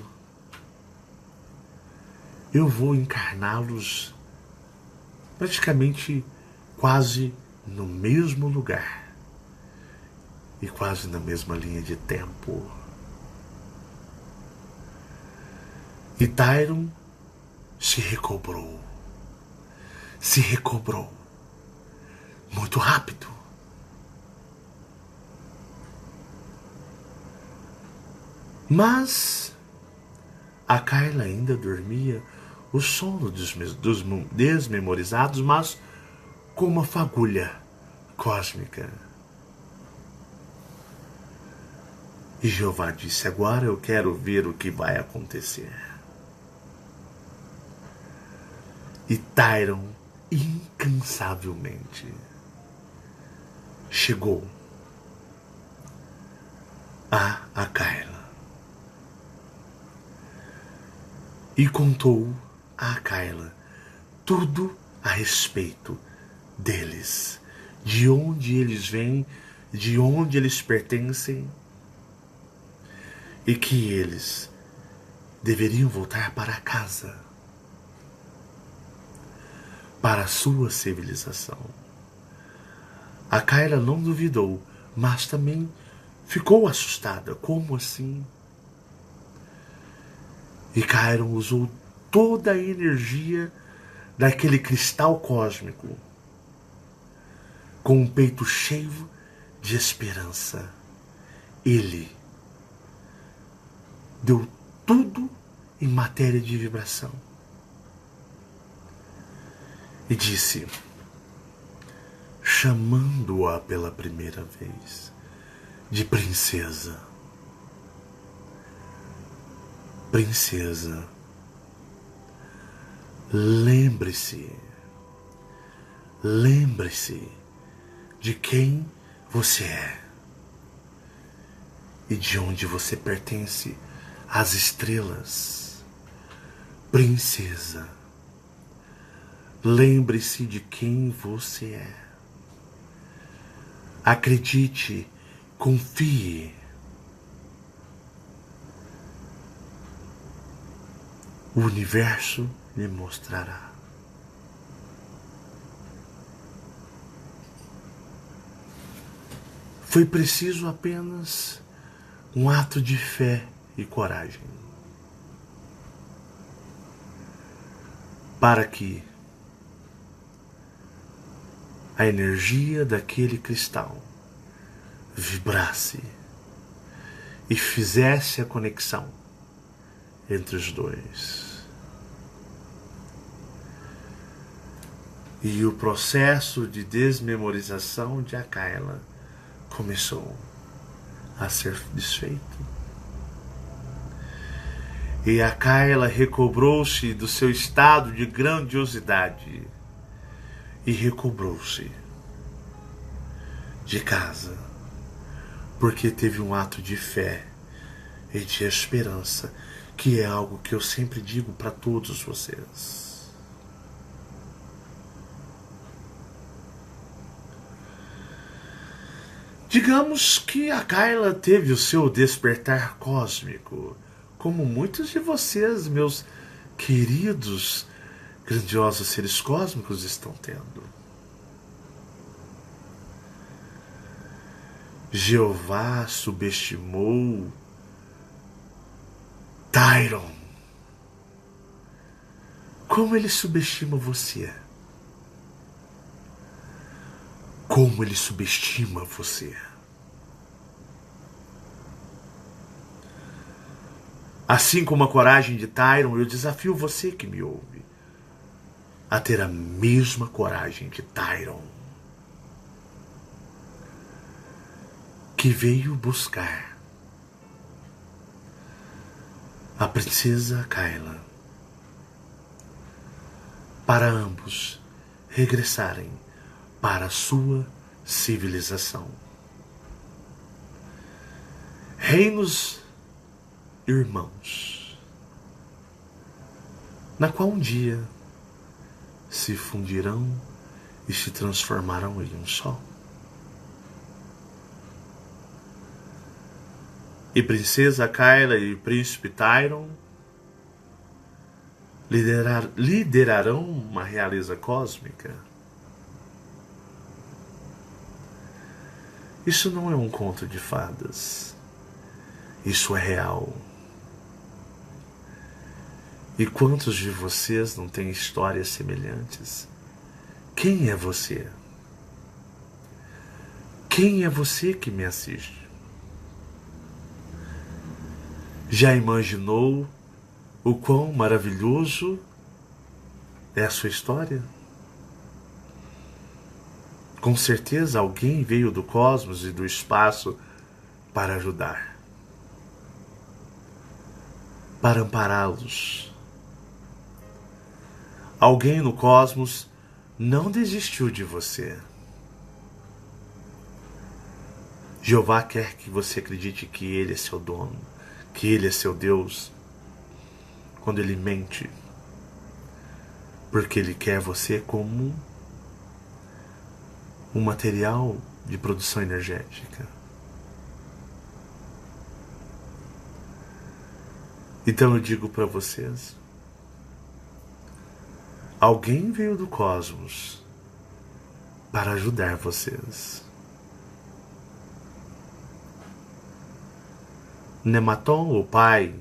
Eu vou encarná-los praticamente quase no mesmo lugar e quase na mesma linha de tempo. E Tyron se recobrou muito rápido. Mas a Carla ainda dormia o sono dos desmemorizados, mas com uma fagulha cósmica. E Jeová disse: agora eu quero ver o que vai acontecer. E Tyron, incansavelmente, chegou a Carla e contou a Carla tudo a respeito deles, de onde eles vêm, de onde eles pertencem, e que eles deveriam voltar para casa, para a sua civilização. A Carla não duvidou, mas também ficou assustada. Como assim? E Tyron usou toda a energia daquele cristal cósmico, com um peito cheio de esperança. Ele deu tudo em matéria de vibração. E disse, chamando-a pela primeira vez, de princesa. Princesa, lembre-se de quem você é e de onde você pertence às estrelas. Princesa, lembre-se de quem você é. Acredite, confie. O universo lhe mostrará. Foi preciso apenas um ato de fé e coragem, para que a energia daquele cristal vibrasse e fizesse a conexão entre os dois. E o processo de desmemorização de Aquila começou a ser desfeito. E Aquila recobrou-se do seu estado de grandiosidade e recobrou-se de casa, porque teve um ato de fé e de esperança, que é algo que eu sempre digo para todos vocês. Digamos que Aquila teve o seu despertar cósmico, como muitos de vocês, meus queridos, grandiosos seres cósmicos, estão tendo. Jeová subestimou Tyron. Como ele subestima você? Como ele subestima você? Assim como a coragem de Tyron, eu desafio você que me ouve a ter a mesma coragem de Tyron, que veio buscar a princesa Aquila para ambos regressarem para a sua civilização. Reinos irmãos, na qual um dia se fundirão e se transformarão em um só. E princesa Aquila e príncipe Tyron liderarão uma realeza cósmica. Isso não é um conto de fadas. Isso é real. E quantos de vocês não têm histórias semelhantes? Quem é você? Quem é você que me assiste? Já imaginou o quão maravilhoso é a sua história? Com certeza alguém veio do cosmos e do espaço para ajudar, para ampará-los. Alguém no cosmos não desistiu de você. Jeová quer que você acredite que Ele é seu dono, que Ele é seu Deus, quando Ele mente, porque Ele quer você como um material de produção energética. Então eu digo para vocês, alguém veio do cosmos para ajudar vocês. Nematon, o pai,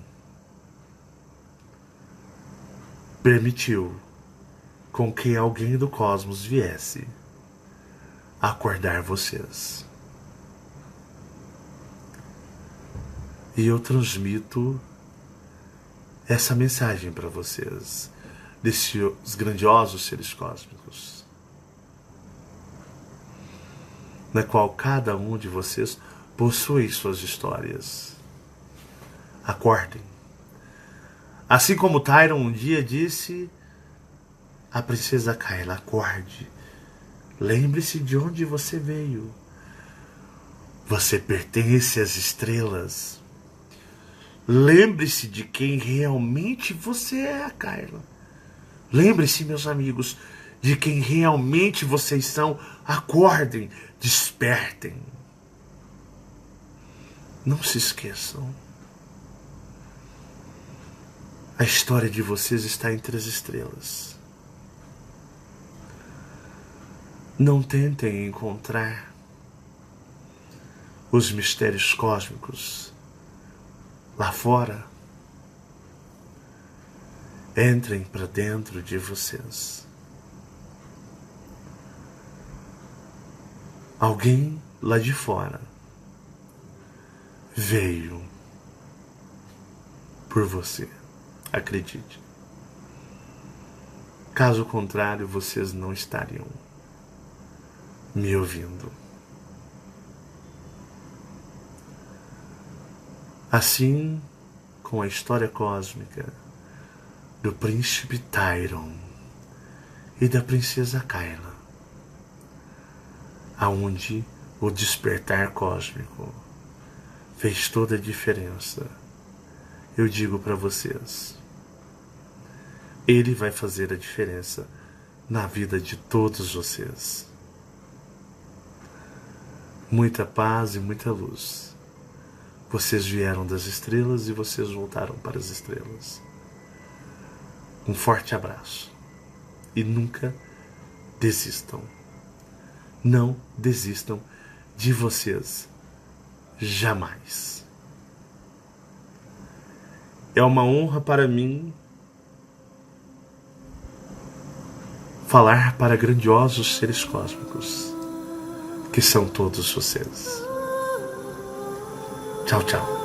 permitiu com que alguém do cosmos viesse acordar vocês. E eu transmito essa mensagem para vocês, desses grandiosos seres cósmicos, na qual cada um de vocês possui suas histórias. Acordem. Assim como Tyron um dia disse à princesa Aquila, acorde. Lembre-se de onde você veio. Você pertence às estrelas. Lembre-se de quem realmente você é, Aquila. Lembre-se, meus amigos, de quem realmente vocês são. Acordem, despertem. Não se esqueçam. A história de vocês está entre as estrelas. Não tentem encontrar os mistérios cósmicos lá fora. Entrem para dentro de vocês. Alguém lá de fora veio por você. Acredite. Caso contrário, vocês não estariam me ouvindo. Assim, com a história cósmica do príncipe Tyron e da princesa Kyla, aonde o despertar cósmico fez toda a diferença, eu digo para vocês, ele vai fazer a diferença na vida de todos vocês. Muita paz e muita luz. Vocês vieram das estrelas e vocês voltaram para as estrelas. Um forte abraço. E nunca desistam. Não desistam de vocês. Jamais. É uma honra para mim falar para grandiosos seres cósmicos, que são todos vocês. Tchau, tchau.